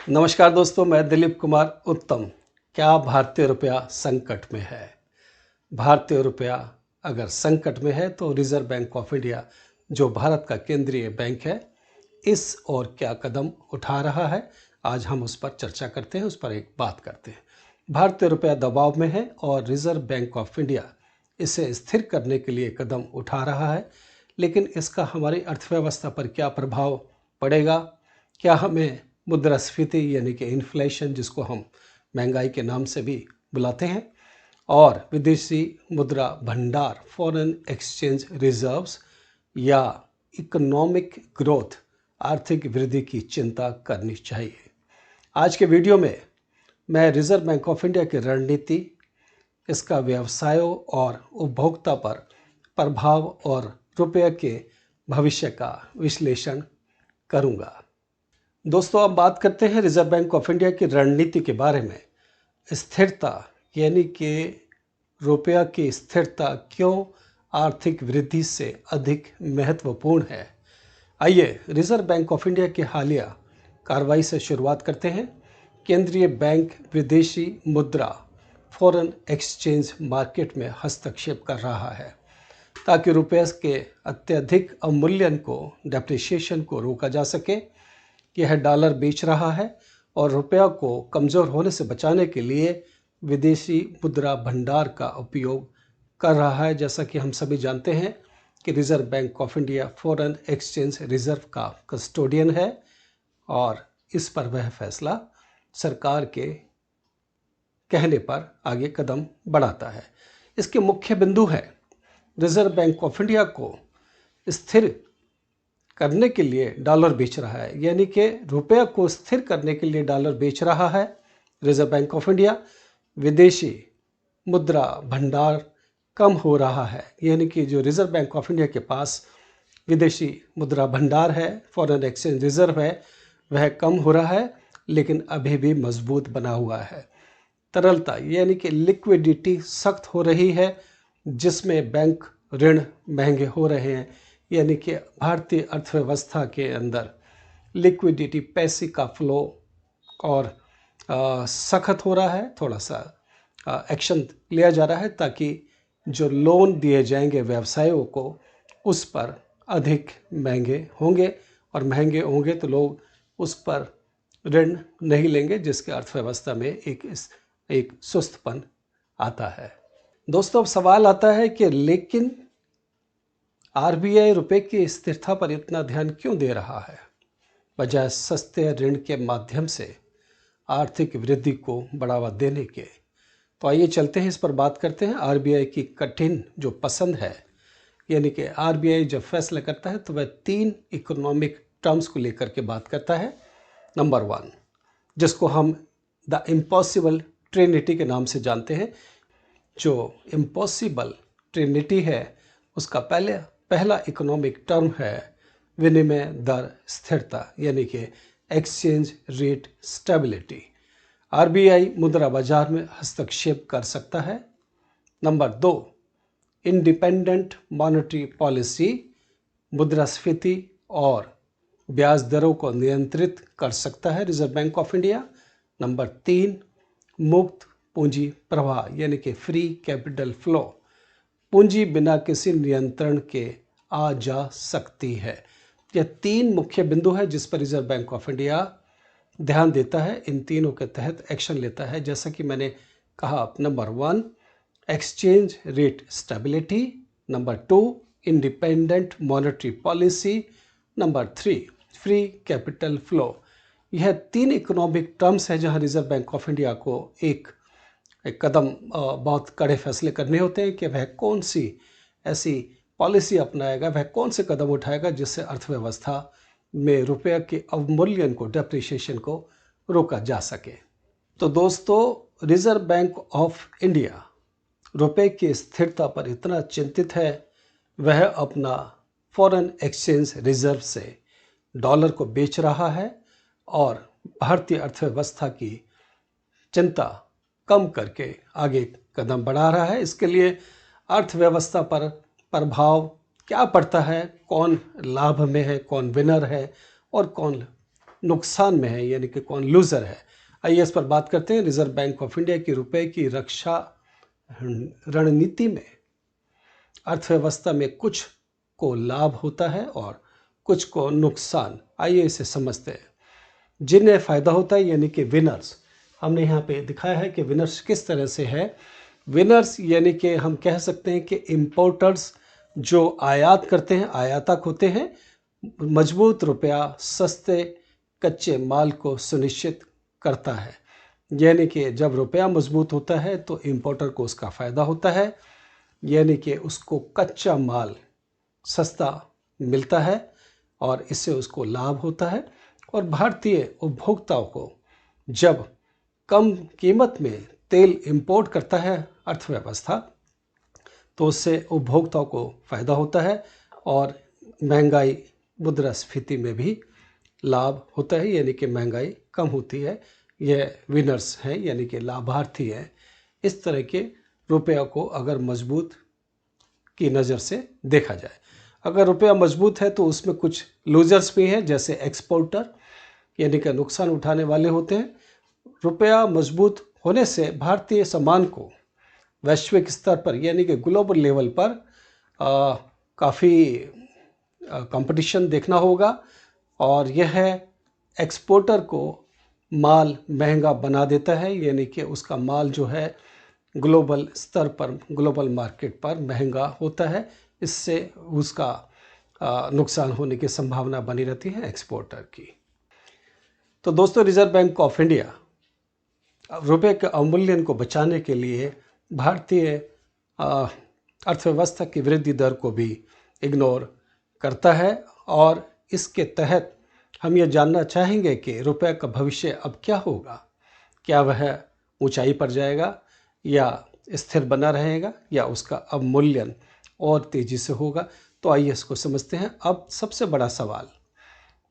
नमस्कार दोस्तों, मैं दिलीप कुमार उत्तम। क्या भारतीय रुपया संकट में है? भारतीय रुपया अगर संकट में है तो रिजर्व बैंक ऑफ इंडिया, जो भारत का केंद्रीय बैंक है, इस और क्या कदम उठा रहा है, आज हम उस पर चर्चा करते हैं, उस पर एक बात करते हैं। भारतीय रुपया दबाव में है और रिजर्व बैंक ऑफ इंडिया इसे स्थिर करने के लिए कदम उठा रहा है, लेकिन इसका हमारी अर्थव्यवस्था पर क्या प्रभाव पड़ेगा? क्या हमें मुद्रास्फीति यानी कि इन्फ्लेशन, जिसको हम महंगाई के नाम से भी बुलाते हैं, और विदेशी मुद्रा भंडार फॉरेन एक्सचेंज रिजर्व्स या इकोनॉमिक ग्रोथ आर्थिक वृद्धि की चिंता करनी चाहिए? आज के वीडियो में मैं रिजर्व बैंक ऑफ इंडिया की रणनीति, इसका व्यवसायों और उपभोक्ता पर प्रभाव और रुपये के भविष्य का विश्लेषण करूंगा। दोस्तों, अब बात करते हैं रिजर्व बैंक ऑफ इंडिया की रणनीति के बारे में। स्थिरता यानी कि रुपया की स्थिरता क्यों आर्थिक वृद्धि से अधिक महत्वपूर्ण है? आइए रिजर्व बैंक ऑफ इंडिया की हालिया कार्रवाई से शुरुआत करते हैं। केंद्रीय बैंक विदेशी मुद्रा फॉरेन एक्सचेंज मार्केट में हस्तक्षेप कर रहा है ताकि रुपये के अत्यधिक अवमूल्यन को, डेप्रिसिएशन को रोका जा सके। यह डॉलर बेच रहा है और रुपया को कमज़ोर होने से बचाने के लिए विदेशी मुद्रा भंडार का उपयोग कर रहा है। जैसा कि हम सभी जानते हैं कि reserve bank of India foreign exchange reserve का कस्टोडियन है और इस पर वह फैसला सरकार के कहने पर आगे कदम बढ़ाता है। इसके मुख्य बिंदु है, रिजर्व बैंक ऑफ इंडिया को स्थिर करने के लिए डॉलर बेच रहा है, यानी कि रुपया को स्थिर करने के लिए डॉलर बेच रहा है रिजर्व बैंक ऑफ इंडिया। विदेशी मुद्रा भंडार कम हो रहा है, यानी कि जो रिजर्व बैंक ऑफ इंडिया के पास विदेशी मुद्रा भंडार है, फॉरेन एक्सचेंज रिजर्व है, वह कम हो रहा है, लेकिन अभी भी मजबूत बना हुआ है। तरलता यानी कि लिक्विडिटी सख्त हो रही है, जिसमें बैंक ऋण महंगे हो रहे हैं, यानी कि भारतीय अर्थव्यवस्था के अंदर लिक्विडिटी, पैसे का फ्लो और सख्त हो रहा है। थोड़ा सा एक्शन लिया जा रहा है ताकि जो लोन दिए जाएंगे व्यवसायों को, उस पर अधिक महंगे होंगे, और महंगे होंगे तो लोग उस पर ऋण नहीं लेंगे, जिसके अर्थव्यवस्था में एक सुस्तपन आता है। दोस्तों, अब सवाल आता है कि लेकिन आरबीआई रुपए की स्थिरता पर इतना ध्यान क्यों दे रहा है, बजाय सस्ते ऋण के माध्यम से आर्थिक वृद्धि को बढ़ावा देने के? तो आइए चलते हैं, इस पर बात करते हैं। आरबीआई की कठिन जो पसंद है, यानी कि आरबीआई जब फैसला करता है तो वह 3 इकोनॉमिक टर्म्स को लेकर के बात करता है। नंबर 1, जिसको हम द इम्पॉसिबल ट्रिनिटी के नाम से जानते हैं। जो इम्पॉसिबल ट्रिनिटी है, उसका पहला इकोनॉमिक टर्म है विनिमय दर स्थिरता, यानी कि एक्सचेंज रेट स्टेबिलिटी। आरबीआई मुद्रा बाजार में हस्तक्षेप कर सकता है। नंबर 2, इंडिपेंडेंट मॉनेटरी पॉलिसी, मुद्रास्फीति और ब्याज दरों को नियंत्रित कर सकता है reserve bank of India. Number 3, मुक्त पूंजी प्रवाह, यानी कि फ्री कैपिटल फ्लो, पूंजी बिना किसी नियंत्रण के आ जा सकती है। यह 3 मुख्य बिंदु है जिस पर रिजर्व बैंक ऑफ इंडिया ध्यान देता है, इन तीनों के तहत एक्शन लेता है। जैसा कि मैंने कहा, number 1 exchange rate stability, number 2 independent monetary policy, number 3 free capital flow. यह 3 इकोनॉमिक टर्म्स है जहां रिजर्व बैंक ऑफ इंडिया को एक कदम, बहुत कड़े फैसले करने होते हैं कि वह कौन सी ऐसी पॉलिसी अपनाएगा, वह कौन से कदम उठाएगा जिससे अर्थव्यवस्था में रुपये के अवमूल्यन को, डेप्रिसिएशन को रोका जा सके। तो दोस्तों, रिजर्व बैंक ऑफ इंडिया रुपये की स्थिरता पर इतना चिंतित है, वह अपना फॉरेन एक्सचेंज रिजर्व से डॉलर को बेच रहा है और भारतीय अर्थव्यवस्था की चिंता कम करके आगे कदम बढ़ा रहा है। इसके लिए अर्थव्यवस्था पर प्रभाव क्या पड़ता है, कौन लाभ में है, कौन विनर है और कौन नुकसान में है, यानी कि कौन लूज़र है। आइए इस पर बात करते हैं। रिजर्व बैंक ऑफ इंडिया की रुपए की रक्षा रणनीति में अर्थव्यवस्था में कुछ को लाभ होता है और कुछ को नुकसान। आइए इसे समझते हैं। जिन्हें फ़ायदा होता है यानी कि विनर्स, हमने यहाँ पे दिखाया है कि विनर्स किस तरह से है। विनर्स यानी कि हम कह सकते हैं कि इम्पोर्टर्स जो आयात करते हैं, आयातक होते हैं। मजबूत रुपया सस्ते कच्चे माल को सुनिश्चित करता है, यानी कि जब रुपया मजबूत होता है तो इम्पोर्टर को उसका फ़ायदा होता है, यानी कि उसको कच्चा माल सस्ता मिलता है और इससे उसको लाभ होता है। और भारतीय उपभोक्ताओं को जब कम कीमत में तेल इंपोर्ट करता है अर्थव्यवस्था, तो उससे उपभोक्ताओं को फ़ायदा होता है और महंगाई मुद्रास्फीति में भी लाभ होता है, यानी कि महंगाई कम होती है। यह विनर्स हैं, यानी कि लाभार्थी हैं। इस तरह के रुपया को अगर मजबूत की नज़र से देखा जाए, अगर रुपया मजबूत है तो उसमें कुछ लूजर्स भी हैं, जैसे एक्सपोर्टर यानी कि नुकसान उठाने वाले होते हैं। रुपया मजबूत होने से भारतीय सामान को वैश्विक स्तर पर यानी कि ग्लोबल लेवल पर काफ़ी कंपटीशन देखना होगा और यह एक्सपोर्टर को माल महंगा बना देता है, यानी कि उसका माल जो है ग्लोबल स्तर पर, ग्लोबल मार्केट पर महंगा होता है। इससे उसका नुकसान होने की संभावना बनी रहती है एक्सपोर्टर की। तो दोस्तों, रिजर्व बैंक ऑफ इंडिया रुपए के अवमूल्यन को बचाने के लिए भारतीय अर्थव्यवस्था की वृद्धि दर को भी इग्नोर करता है और इसके तहत हम ये जानना चाहेंगे कि रुपए का भविष्य अब क्या होगा। क्या वह ऊंचाई पर जाएगा या स्थिर बना रहेगा या उसका अवमूल्यन और तेज़ी से होगा। तो आइए इसको समझते हैं। अब सबसे बड़ा सवाल,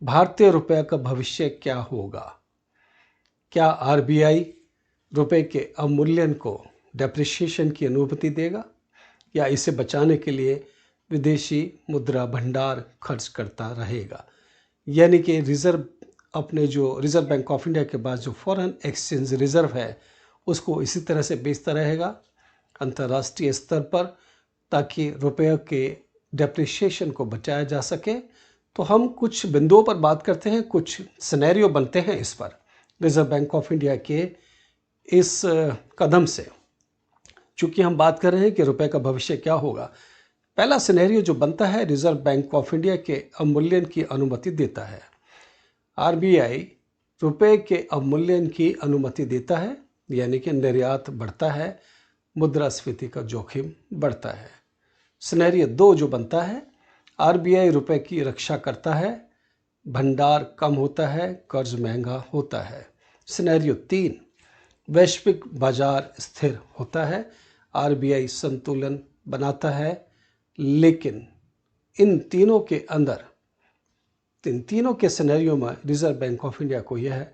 भारतीय रुपये का भविष्य क्या होगा। क्या आरबीआई रुपए के अवमूल्यन को डेप्रिसिएशन की अनुमति देगा या इसे बचाने के लिए विदेशी मुद्रा भंडार खर्च करता रहेगा। यानी कि रिजर्व बैंक ऑफ इंडिया के पास जो फॉरेन एक्सचेंज रिजर्व है उसको इसी तरह से बेचता रहेगा अंतर्राष्ट्रीय स्तर पर, ताकि रुपये के डेप्रिसिएशन को बचाया जा सके। तो हम कुछ बिंदुओं पर बात करते हैं, कुछ सिनेरियो बनते हैं इस पर रिजर्व बैंक ऑफ इंडिया के इस कदम से। चूँकि हम बात कर रहे हैं कि रुपए का भविष्य क्या होगा, पहला सिनेरियो जो बनता है, रिजर्व बैंक ऑफ इंडिया के अवमूल्यन की अनुमति देता है। आरबीआई रुपए के अवमूल्यन की अनुमति देता है, यानी कि निर्यात बढ़ता है, मुद्रास्फीति का जोखिम बढ़ता है। सिनेरियो 2 जो बनता है, आरबीआई रुपए की रक्षा करता है, भंडार कम होता है, कर्ज महंगा होता है। सिनेरियो 3, वैश्विक बाजार स्थिर होता है, आरबीआई संतुलन बनाता है। लेकिन इन तीनों के सिनेरियो में रिजर्व बैंक ऑफ इंडिया को यह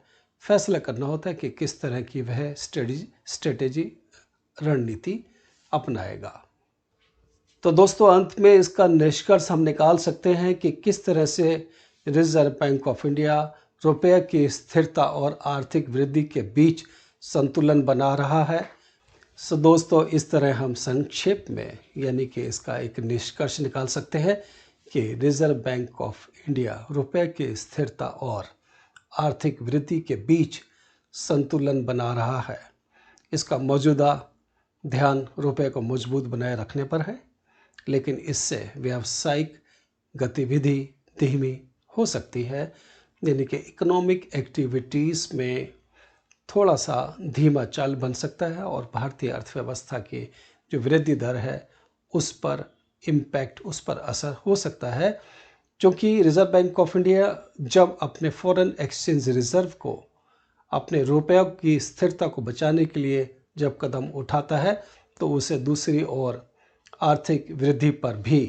फैसला करना होता है कि किस तरह की वह स्ट्रेटेजी रणनीति अपनाएगा। तो दोस्तों, अंत में इसका निष्कर्ष हम निकाल सकते हैं कि किस तरह से रिजर्व बैंक ऑफ इंडिया रुपये की स्थिरता और आर्थिक वृद्धि के बीच संतुलन बना रहा है। सो दोस्तों, इस तरह हम संक्षेप में यानी कि इसका एक निष्कर्ष निकाल सकते हैं कि रिजर्व बैंक ऑफ इंडिया रुपये की स्थिरता और आर्थिक वृद्धि के बीच संतुलन बना रहा है। इसका मौजूदा ध्यान रुपये को मजबूत बनाए रखने पर है, लेकिन इससे व्यावसायिक गतिविधि धीमी हो सकती है, यानी कि इकोनॉमिक एक्टिविटीज़ में थोड़ा सा धीमा चाल बन सकता है और भारतीय अर्थव्यवस्था की जो वृद्धि दर है उस पर इम्पैक्ट, उस पर असर हो सकता है। क्योंकि रिजर्व बैंक ऑफ इंडिया जब अपने फॉरेन एक्सचेंज रिजर्व को, अपने रुपये की स्थिरता को बचाने के लिए जब कदम उठाता है, तो उसे दूसरी ओर आर्थिक वृद्धि पर भी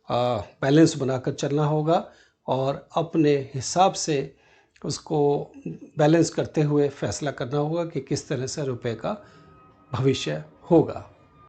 बैलेंस बनाकर चलना होगा और अपने हिसाब से उसको बैलेंस करते हुए फैसला करना होगा कि किस तरह से रुपए का भविष्य होगा।